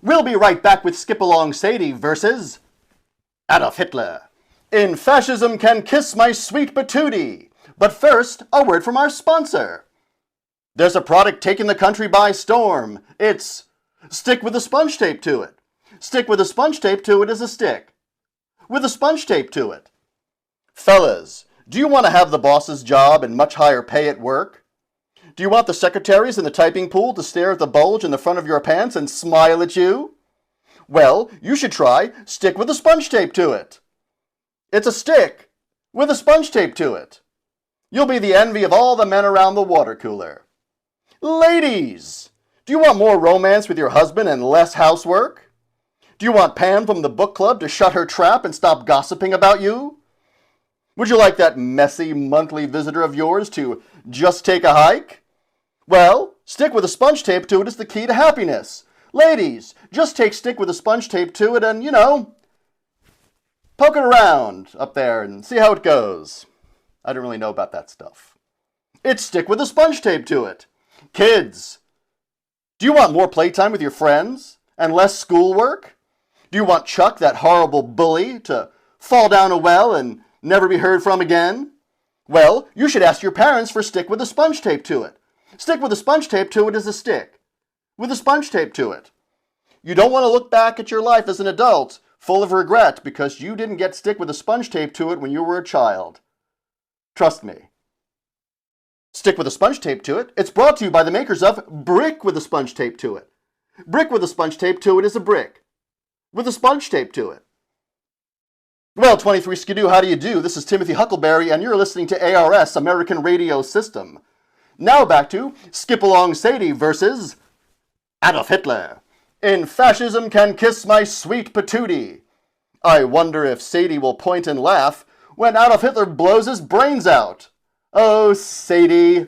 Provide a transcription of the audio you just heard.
We'll be right back with Skip Along Sadie versus Adolf Hitler. In Fascism Can Kiss My Sweet Patootie. But first, a word from our sponsor. There's a product taking the country by storm. It's stick with a sponge tape to it. Stick with a sponge tape to it is a stick with a sponge tape to it. Fellas, do you want to have the boss's job and much higher pay at work? Do you want the secretaries in the typing pool to stare at the bulge in the front of your pants and smile at you? Well, you should try stick with a sponge tape to it. It's a stick with a sponge tape to it. You'll be the envy of all the men around the water cooler. Ladies, do you want more romance with your husband and less housework? Do you want Pam from the book club to shut her trap and stop gossiping about you? Would you like that messy monthly visitor of yours to just take a hike? Well, stick with a sponge tape to it is the key to happiness. Ladies, just take stick with a sponge tape to it and, poke it around up there and see how it goes. I don't really know about that stuff. It's stick with a sponge tape to it. Kids, do you want more playtime with your friends and less schoolwork? Do you want Chuck, that horrible bully, to fall down a well and never be heard from again? Well, you should ask your parents for stick with a sponge tape to it. Stick with a sponge tape to it is a stick with a sponge tape to it. You don't want to look back at your life as an adult full of regret because you didn't get stick with a sponge tape to it when you were a child. Trust me. Stick with a sponge tape to it. It's brought to you by the makers of Brick with a sponge tape to it. Brick with a sponge tape to it is a brick with a sponge tape to it. Well, 23 Skidoo, how do you do? This is Timothy Huckleberry, and you're listening to ARS, American Radio System. Now back to Skip Along Sadie versus Adolf Hitler. In Fascism Can Kiss My Sweet Patootie. I wonder if Sadie will point and laugh when Adolf Hitler blows his brains out. Oh, Sadie.